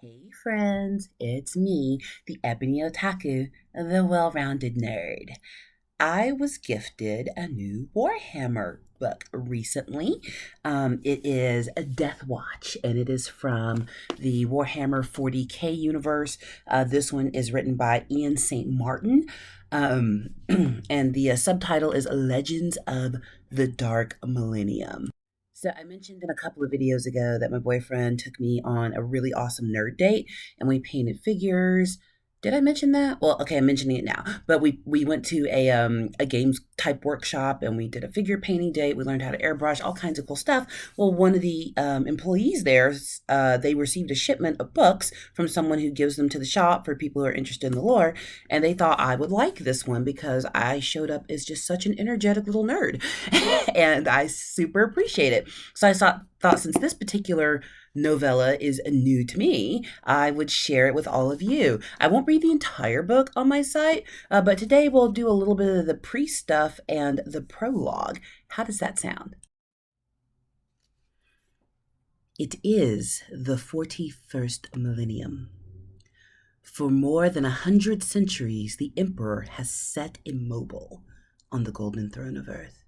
Hey friends, it's me, the Ebony Otaku, the well-rounded nerd. I was gifted a new Warhammer book recently. It is a Deathwatch, and it is from the Warhammer 40K universe. This one is written by Ian St. Martin, and the subtitle is Legends of the Dark Millennium. So I mentioned in a couple of videos ago that my boyfriend took me on a really awesome nerd date and we painted figures. Did I mention that? Well, okay, I'm mentioning it now. But we went to a games type workshop and we did a figure painting date. We learned how to airbrush, all kinds of cool stuff. Well, one of the employees there, they received a shipment of books from someone who gives them to the shop for people who are interested in the lore, and they thought I would like this one because I showed up as just such an energetic little nerd, and I super appreciate it. So I thought since this particular novella is new to me, I would share it with all of you. I won't read the entire book on my site, but today we'll do a little bit of the pre-stuff and the prologue. How does that sound? It is the 41st millennium. For more than 100 centuries, the Emperor has sat immobile on the golden throne of Earth.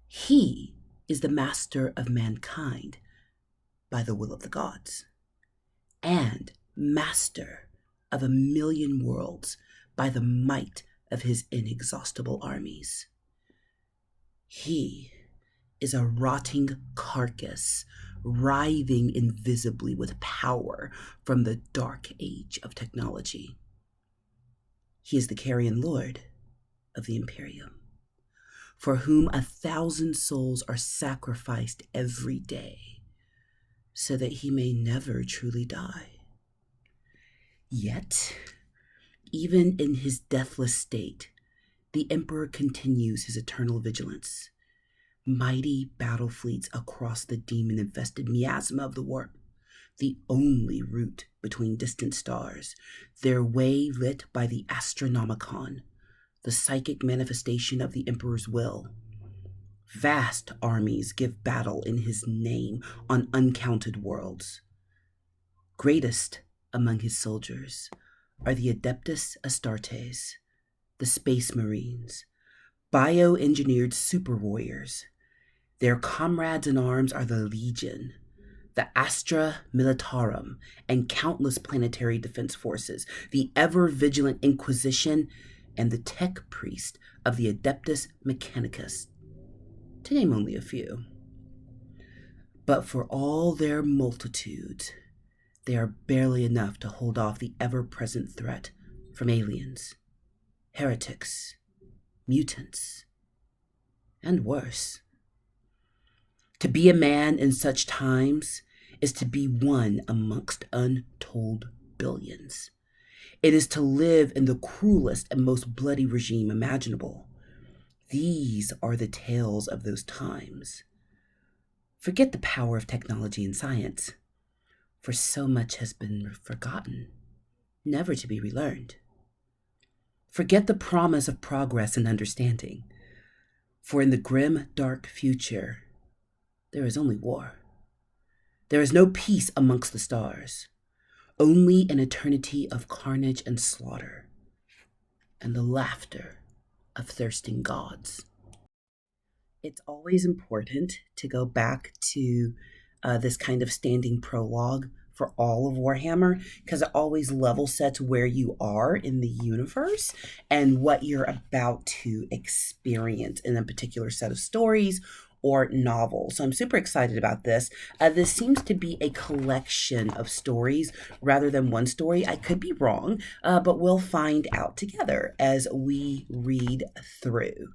He is the master of mankind by the will of the gods, and master of 1,000,000 worlds by the might of his inexhaustible armies. He is a rotting carcass, writhing invisibly with power from the dark age of technology. He is the carrion lord of the Imperium, for whom 1,000 souls are sacrificed every day, so that he may never truly die. Yet, even in his deathless state, the Emperor continues his eternal vigilance. Mighty battle fleets across the demon-infested miasma of the warp, the only route between distant stars, their way lit by the Astronomicon, the psychic manifestation of the Emperor's will. Vast armies give battle in his name on uncounted worlds. Greatest among his soldiers are the Adeptus Astartes, the Space Marines, bioengineered super warriors. Their comrades in arms are the Legion, the Astra Militarum, and countless planetary defense forces, the ever-vigilant Inquisition, and the tech priest of the Adeptus Mechanicus, to name only a few. But for all their multitudes, they are barely enough to hold off the ever-present threat from aliens, heretics, mutants, and worse. To be a man in such times is to be one amongst untold billions. It is to live in the cruelest and most bloody regime imaginable. These are the tales of those times. Forget the power of technology and science, for so much has been forgotten, never to be relearned. Forget the promise of progress and understanding, for in the grim, dark future, there is only war. There is no peace amongst the stars, only an eternity of carnage and slaughter, and the laughter of thirsting gods. It's always important to go back to this kind of standing prologue for all of Warhammer, because it always level sets where you are in the universe and what you're about to experience in a particular set of stories or novels. So I'm super excited about this. This seems to be a collection of stories rather than one story. I could be wrong, but we'll find out together as we read through.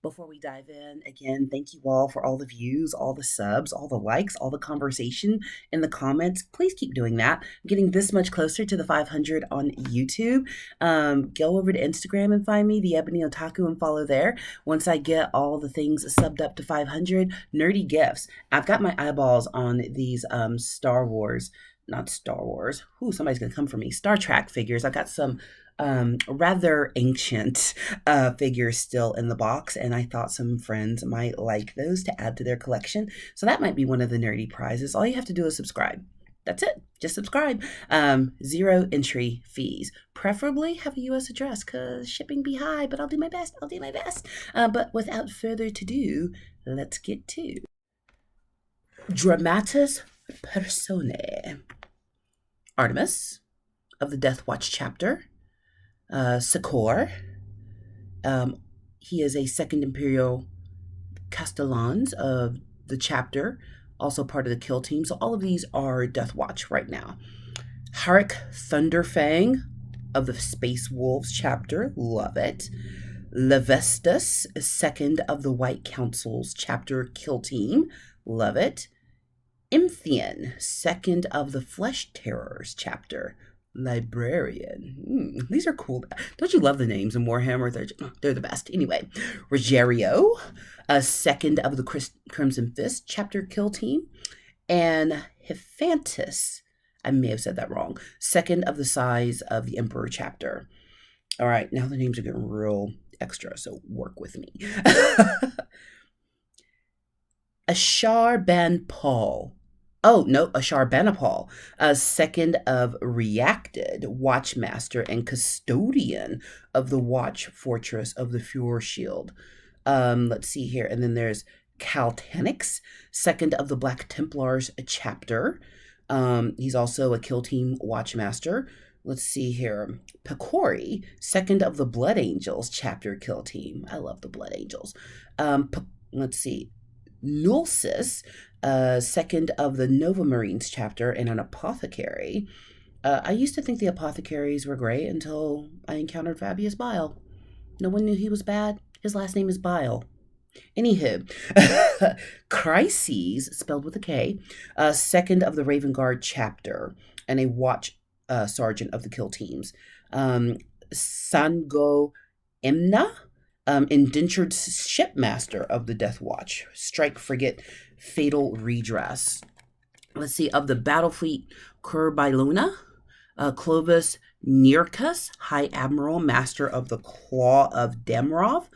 Before we dive in, again, thank you all for all the views, all the subs, all the likes, all the conversation in the comments. Please keep doing that. I'm getting this much closer to the 500 on YouTube. Go over to Instagram and find me, the Ebony Otaku, and follow there. Once I get all the things subbed up to 500, nerdy gifts. I've got my eyeballs on these Star Wars, not Star Wars. Ooh, somebody's going to come for me. Star Trek figures. I've got some rather ancient figures still in the box, and I thought some friends might like those to add to their collection. So that might be one of the nerdy prizes. All you have to do is subscribe. That's it. Just subscribe. 0 entry fees. Preferably have a U.S. address because shipping be high, but I'll do my best. But without further ado, let's get to Dramatis Personae. Artemis of the DEATHWATCH chapter. Secor. He is a second Imperial Castellans of the chapter, also part of the kill team. So all of these are DEATHWATCH right now. Harik Thunderfang of the Space Wolves chapter, love it. Levestus, second of the White Council's chapter kill team, love it. Imthian, second of the Flesh Terrors chapter, librarian. These are cool. Don't you love the names in Warhammer? They're the best. Anyway, Rogerio, a second of the Crimson Fist chapter kill team, and Hephantus, I may have said that wrong, second of the size of the Emperor chapter. All right, now the names are getting real extra, so work with me. Ashar Ben Paul. Oh, no, Ashar Benapal, a second of Reacted, Watchmaster and Custodian of the Watch Fortress of the Fuhrer Shield. Let's see here. And then there's Caltanix, second of the Black Templars chapter. He's also a kill team Watchmaster. Let's see here. Pecori, second of the Blood Angels chapter kill team. I love the Blood Angels. Let's see. Nulsis, second of the Nova Marines chapter, and an apothecary. I used to think the apothecaries were great until I encountered Fabius Bile. No one knew he was bad. His last name is Bile. Anywho, Crises, spelled with a K, second of the Raven Guard chapter, and a watch sergeant of the kill teams. Sango Emna, indentured shipmaster of the DEATHWATCH, strike frigate, fatal redress. Let's see, of the battle fleet, Kurbiluna, Clovis Nirkus, High Admiral, master of the Claw of Damrov,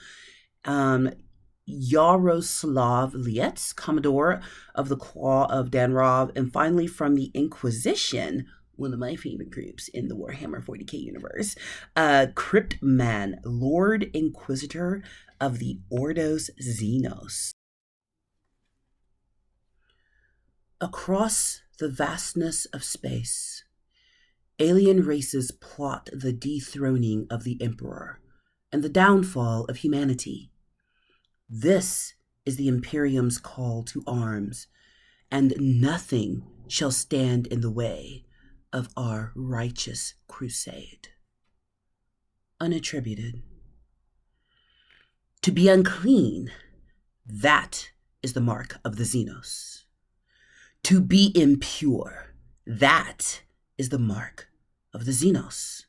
Yaroslav Lietz, Commodore of the Claw of Danrov, and finally from the Inquisition, one of my favorite groups in the Warhammer 40k universe, Cryptman, Lord Inquisitor of the Ordos Xenos. Across the vastness of space, alien races plot the dethroning of the Emperor and the downfall of humanity. This is the Imperium's call to arms, and nothing shall stand in the way of our righteous crusade. Unattributed. To be unclean, that is the mark of the Xenos. To be impure, that is the mark of the Xenos.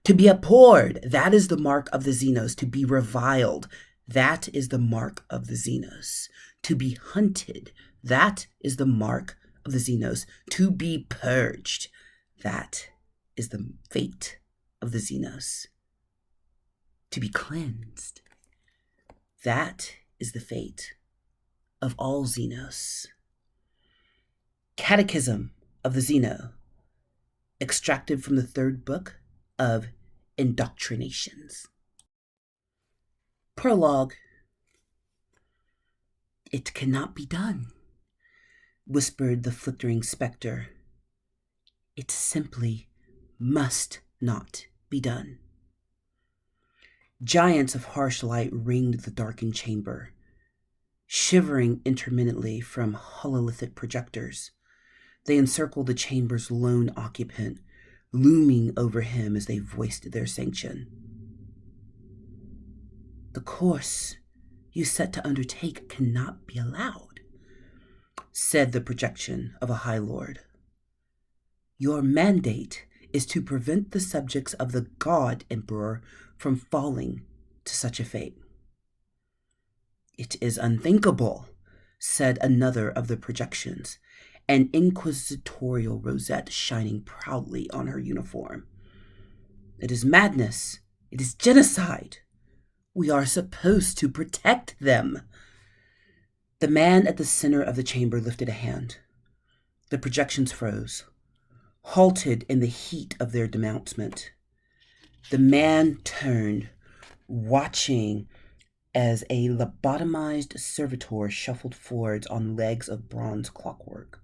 To be abhorred, that is the mark of the Xenos. To be reviled, that is the mark of the Xenos. To be hunted, that is the mark of the Xenos. To be purged, that is the fate of the Xenos. To be cleansed, that is the fate of all Xenos. Catechism of the Xeno, extracted from the third book of Indoctrinations. Prologue. It cannot be done, whispered the flickering specter. It simply must not be done. Giants of harsh light ringed the darkened chamber, shivering intermittently from hololithic projectors. They encircled the chamber's lone occupant, looming over him as they voiced their sanction. The course you set to undertake cannot be allowed, said the projection of a High Lord. Your mandate is to prevent the subjects of the God Emperor from falling to such a fate. It is unthinkable, said another of the projections, an inquisitorial rosette shining proudly on her uniform. It is madness. It is genocide. We are supposed to protect them. The man at the center of the chamber lifted a hand. The projections froze, halted in the heat of their denouncement. The man turned, watching as a lobotomized servitor shuffled forwards on legs of bronze clockwork.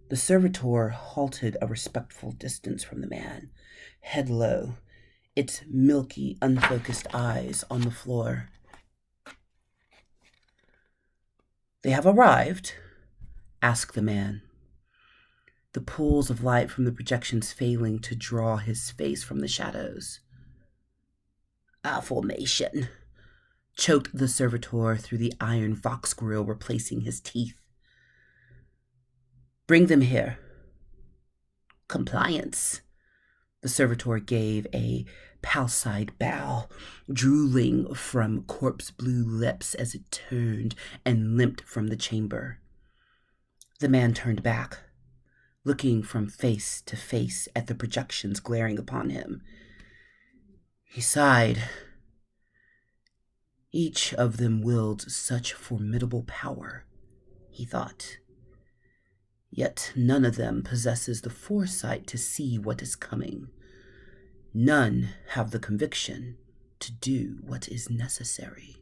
The servitor halted a respectful distance from the man, head low, its milky, unfocused eyes on the floor. "They have arrived?" asked the man, the pools of light from the projections failing to draw his face from the shadows. "Our formation," choked the servitor through the iron vox grill replacing his teeth. "Bring them here." "Compliance." The servitor gave a palsied bow, drooling from corpse-blue lips as it turned and limped from the chamber. The man turned back, looking from face to face at the projections glaring upon him. He sighed. Each of them wields such formidable power, he thought. Yet none of them possesses the foresight to see what is coming. None have the conviction to do what is necessary.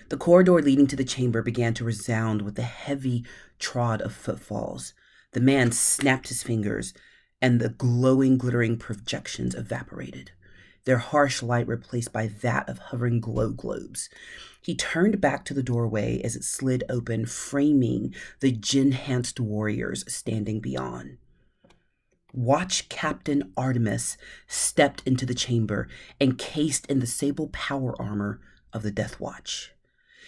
The corridor leading to the chamber began to resound with the heavy trod of footfalls. The man snapped his fingers, and the glowing, glittering projections evaporated, their harsh light replaced by that of hovering glow globes. He turned back to the doorway as it slid open, framing the gin-enhanced warriors standing beyond. Watch Captain Artemis stepped into the chamber, encased in the sable power armor of the DEATHWATCH.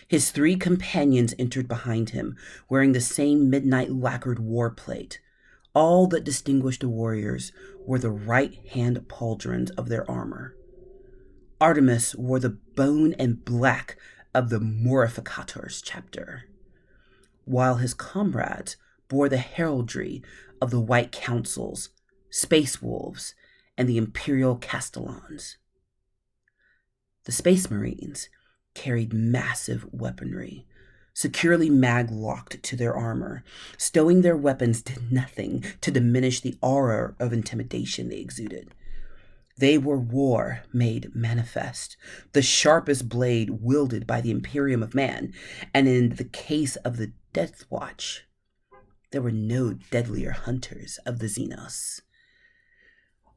His 3 companions entered behind him, wearing the same midnight lacquered war plate. All that distinguished the warriors were the right-hand pauldrons of their armor. Artemis wore the bone and black of the Morificators chapter, while his comrades bore the heraldry of the White Councils, Space Wolves, and the Imperial Castellans. The Space Marines carried massive weaponry, securely mag-locked to their armor. Stowing their weapons did nothing to diminish the aura of intimidation they exuded. They were war made manifest, the sharpest blade wielded by the Imperium of Man, and in the case of the DEATHWATCH, there were no deadlier hunters of the Xenos.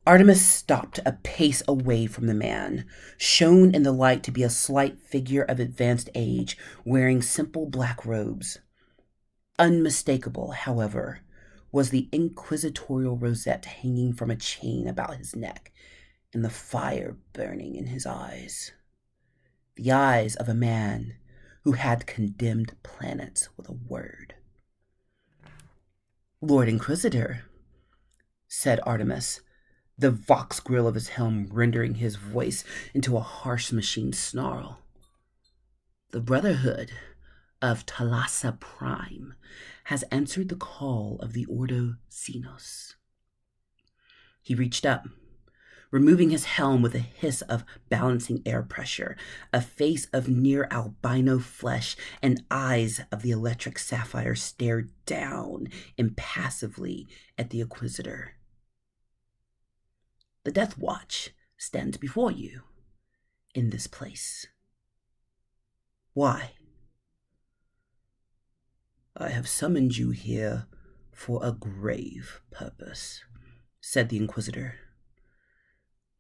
Artemis stopped a pace away from the man, shown in the light to be a slight figure of advanced age, wearing simple black robes. Unmistakable, however, was the inquisitorial rosette hanging from a chain about his neck, and the fire burning in his eyes. The eyes of a man who had condemned planets with a word. "Lord Inquisitor," said Artemis, the vox grill of his helm rendering his voice into a harsh machine snarl. "The Brotherhood of Thalassa Prime has answered the call of the Ordo Xenos." He reached up, removing his helm with a hiss of balancing air pressure, a face of near albino flesh, and eyes of the electric sapphire stared down impassively at the Inquisitor. "The DEATHWATCH stands before you, in this place. Why?" "I have summoned you here for a grave purpose," said the Inquisitor.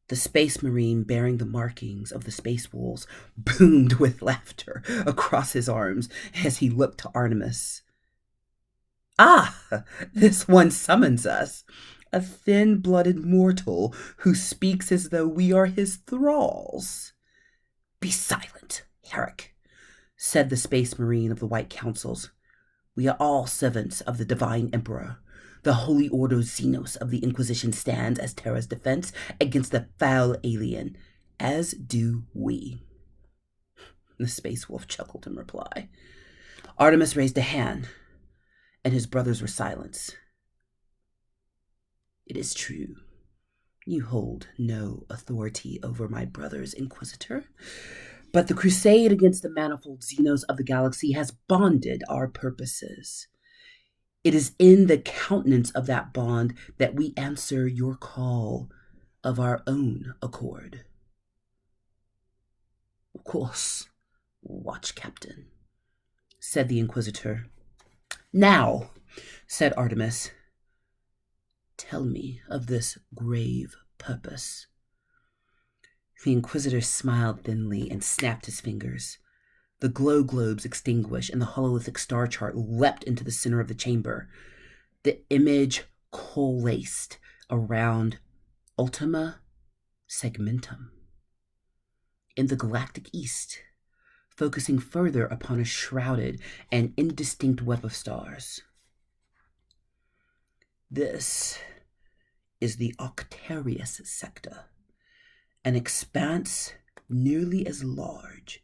The Space Marine bearing the markings of the Space Wolves boomed with laughter across his arms as he looked to Artemis. "Ah, this one summons us. A thin-blooded mortal who speaks as though we are his thralls." "Be silent, Herrick," said the Space Marine of the White Councils. "We are all servants of the Divine Emperor. The Holy Ordo Xenos of the Inquisition stands as Terra's defense against the foul alien, as do we." The Space Wolf chuckled in reply. Artemis raised a hand, and his brothers were silenced. "It is true. You hold no authority over my brothers, Inquisitor. But the crusade against the manifold Xenos of the galaxy has bonded our purposes. It is in the countenance of that bond that we answer your call of our own accord. Of course, Watch Captain, said the Inquisitor. Now, said Artemis, tell me of this grave purpose. The Inquisitor smiled thinly and snapped his fingers. The glow globes extinguished, and the hololithic star chart leapt into the center of the chamber. The image coalesced around Ultima Segmentum in the galactic east, focusing further upon a shrouded and indistinct web of stars. This is the Octarius sector, an expanse nearly as large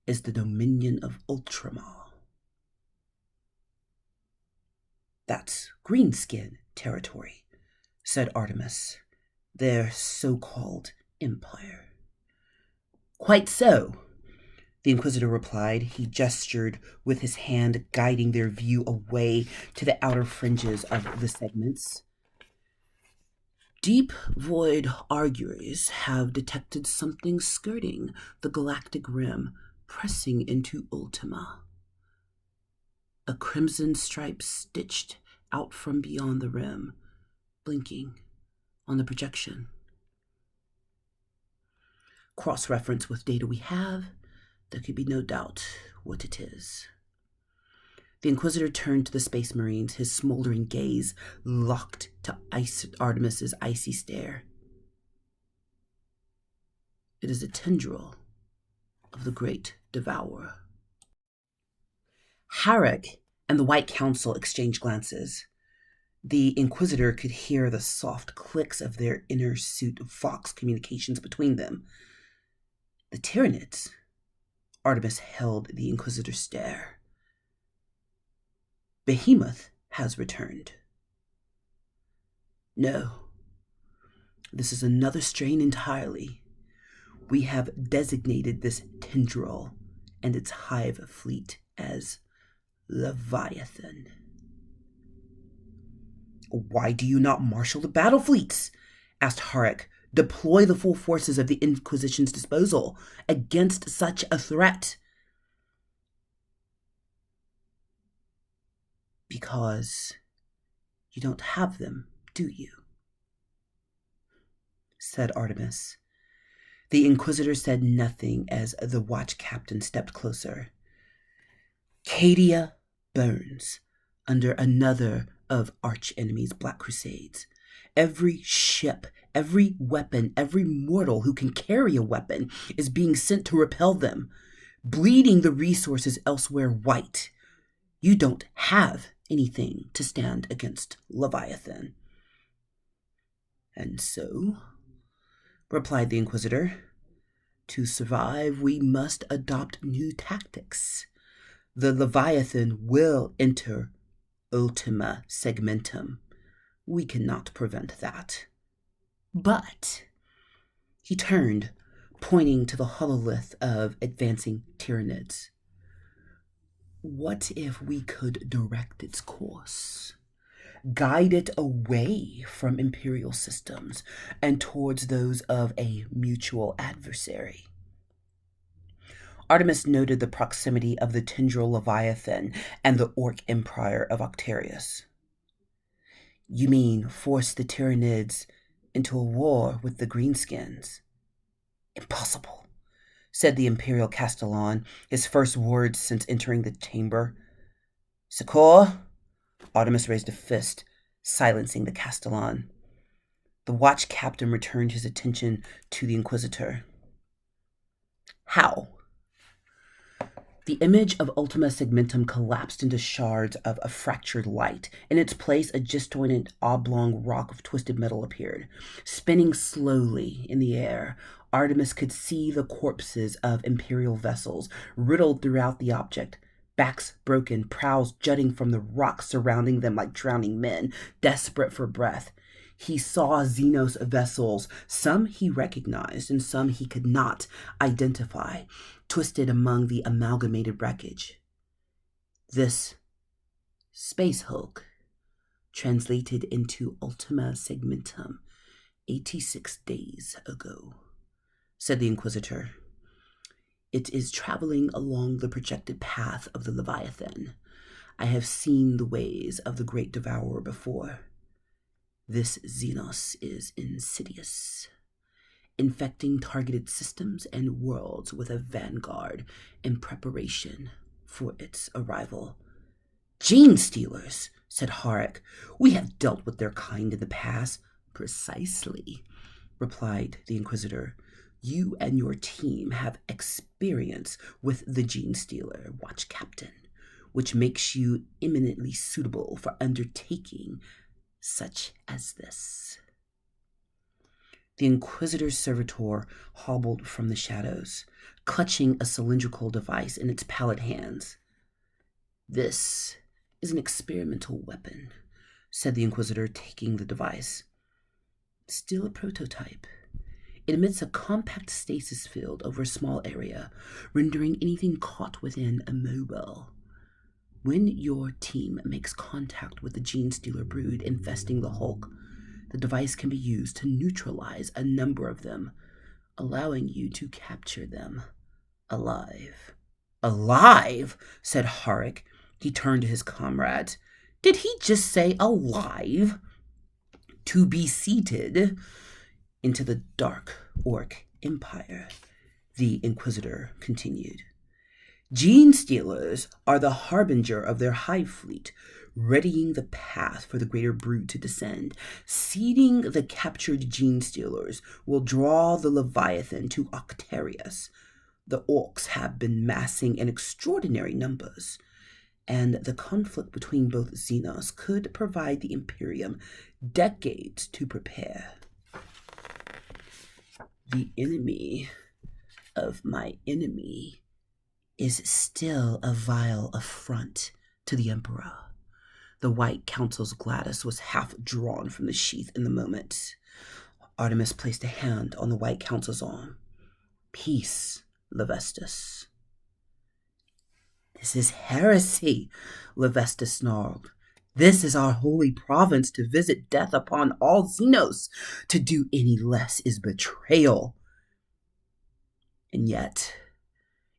as the dominion of Ultramar. That's Greenskin territory, said Artemis, their so-called empire. Quite so, the Inquisitor replied. He gestured with his hand, guiding their view away to the outer fringes of the segments. Deep void arguers have detected something skirting the galactic rim, pressing into Ultima. A crimson stripe stitched out from beyond the rim, blinking on the projection. Cross-reference with data we have, there could be no doubt what it is. The Inquisitor turned to the Space Marines, his smoldering gaze locked to Artemis's icy stare. It is a tendril of the Great Devourer. Harrick and the White Council exchanged glances. The Inquisitor could hear the soft clicks of their inner suit Vox communications between them. The Tyranids. Artemis held the Inquisitor's stare. Behemoth has returned. No, this is another strain entirely. We have designated this tendril and its hive fleet as Leviathan. Why do you not marshal the battle fleets? Asked Harrick. Deploy the full forces of the Inquisition's disposal against such a threat. Because you don't have them, do you? Said Artemis. The Inquisitor said nothing as the watch captain stepped closer. Cadia burns under another of Arch-Enemy's Black Crusades. Every ship, every weapon, every mortal who can carry a weapon is being sent to repel them, bleeding the resources elsewhere white. You don't have anything to stand against Leviathan. And so, replied the Inquisitor, to survive we must adopt new tactics. The Leviathan will enter Ultima Segmentum. We cannot prevent that. But, he turned, pointing to the hololith of advancing Tyranids. What if we could direct its course? Guide it away from Imperial systems and towards those of a mutual adversary. Artemis noted the proximity of the tendril Leviathan and the Orc Empire of Octarius. You mean force the Tyranids into a war with the Greenskins? Impossible, said the Imperial Castellan, his first words since entering the chamber. Secor? Artemis raised a fist, silencing the Castellan. The watch captain returned his attention to the Inquisitor. How? The image of Ultima Segmentum collapsed into shards of a fractured light. In its place, a disjointed oblong rock of twisted metal appeared. Spinning slowly in the air, Artemis could see the corpses of Imperial vessels riddled throughout the object, backs broken, prows jutting from the rocks surrounding them like drowning men, desperate for breath. He saw Xenos vessels, some he recognized and some he could not identify, twisted among the amalgamated wreckage. This space hulk, translated into Ultima Segmentum 86 days ago, said the Inquisitor. It is traveling along the projected path of the Leviathan. I have seen the ways of the Great Devourer before. This Xenos is insidious, infecting targeted systems and worlds with a vanguard in preparation for its arrival. Gene stealers, said Harek. We have dealt with their kind in the past. Precisely, replied the Inquisitor. You and your team have experience with the Gene Stealer, Watch Captain, which makes you eminently suitable for undertaking such as this. The Inquisitor's servitor hobbled from the shadows, clutching a cylindrical device in its pallid hands. This is an experimental weapon, said the Inquisitor, taking the device. Still a prototype. It emits a compact stasis field over a small area, rendering anything caught within immobile. When your team makes contact with the Gene Stealer brood infesting the Hulk, the device can be used to neutralize a number of them, allowing you to capture them alive. Alive? Said Harek. He turned to his comrades. Did he just say alive? To be seated into the dark Orc Empire, the Inquisitor continued. Gene Stealers are the harbinger of their hive fleet, readying the path for the greater brood to descend. Seeding the captured Gene Stealers will draw the Leviathan to Octarius. The Orcs have been massing in extraordinary numbers, and the conflict between both Xenos could provide the Imperium decades to prepare. The enemy of my enemy is still a vile affront to the Emperor. The White Council's Gladys was half drawn from the sheath in the moment. Artemis placed a hand on the White Council's arm. Peace, Levestus. This is heresy, Levestus snarled. This is our holy province to visit death upon all Xenos. To do any less is betrayal. And yet,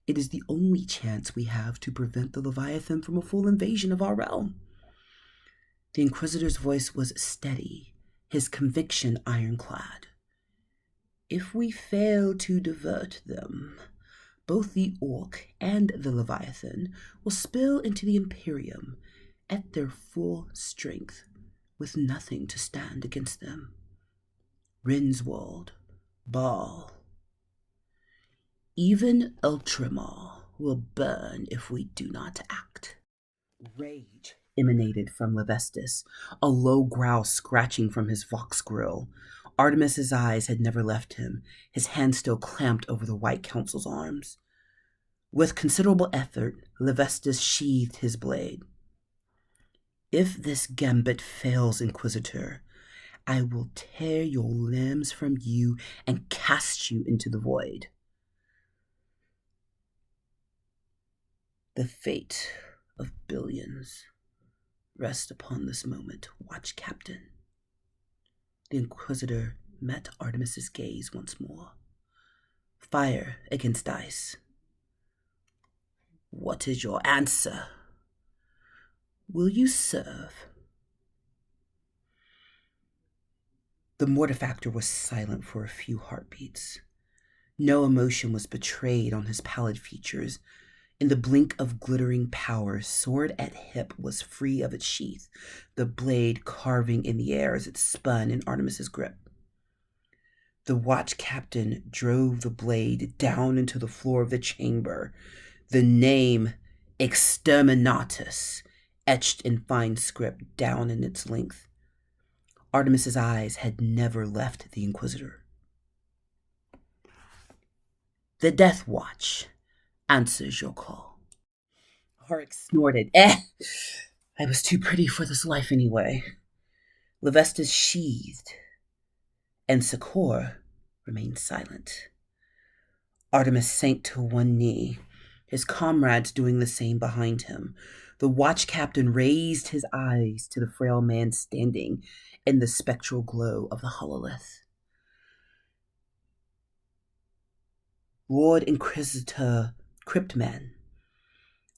it is the only chance we have to prevent the Leviathan from a full invasion of our realm. The Inquisitor's voice was steady, his conviction ironclad. If we fail to divert them, both the Orc and the Leviathan will spill into the Imperium at their full strength, with nothing to stand against them. Rinswald, Baal, even Ultramar will burn if we do not act. Rage emanated from Levestus, a low growl scratching from his vox grill. Artemis's eyes had never left him, his hand still clamped over the White Council's arms. With considerable effort, Levestus sheathed his blade. If this gambit fails, Inquisitor, I will tear your limbs from you and cast you into the void. The fate of billions rests upon this moment, Watch Captain. The Inquisitor met Artemis's gaze once more. Fire against ice. What is your answer? Will you serve? The mortifactor was silent for a few heartbeats. No emotion was betrayed on his pallid features. In the blink of glittering power, sword at hip was free of its sheath, the blade carving in the air as it spun in Artemis's grip. The Watch Captain drove the blade down into the floor of the chamber, the name Exterminatus etched in fine script down in its length. Artemis's eyes had never left the Inquisitor. The Death Watch answers your call. Harek snorted. I was too pretty for this life anyway. Levestus sheathed, and Secor remained silent. Artemis sank to one knee, his comrades doing the same behind him. The watch captain raised his eyes to the frail man standing in the spectral glow of the hololith. Lord Inquisitor Cryptman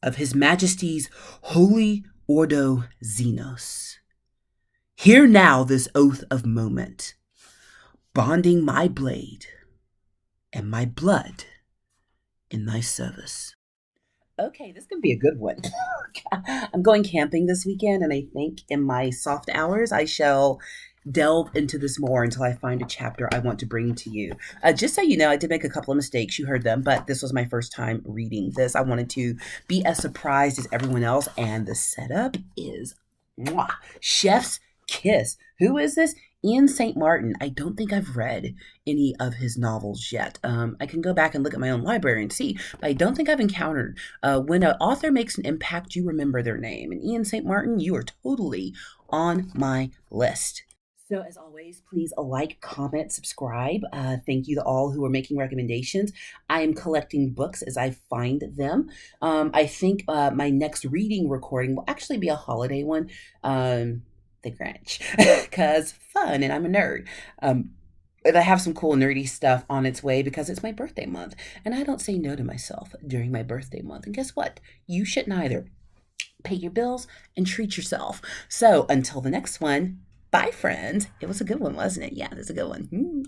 of His Majesty's Holy Ordo Xenos, hear now this oath of moment, bonding my blade and my blood in thy service. Okay, this could be a good one. I'm going camping this weekend, and I think in my soft hours I shall delve into this more until I find a chapter I want to bring to you. Just so you know, I did make a couple of mistakes. You heard them, but this was my first time reading this. I wanted to be as surprised as everyone else, and the setup is mwah, chef's kiss. Who is this? Ian St. Martin. I don't think I've read any of his novels yet. I can go back and look at my own library and see, but I don't think I've encountered when an author makes an impact, you remember their name. And Ian St. Martin, you are totally on my list. So, as always, please like, comment, subscribe. Thank you to all who are making recommendations. I am collecting books as I find them. I think my next reading recording will actually be a holiday one. The Grinch, because fun, and I'm a nerd. And I have some cool nerdy stuff on its way because it's my birthday month, and I don't say no to myself during my birthday month. And guess what? You shouldn't either. Pay your bills and treat yourself. So until the next one, bye, friends. It was a good one, wasn't it? Yeah, it was a good one.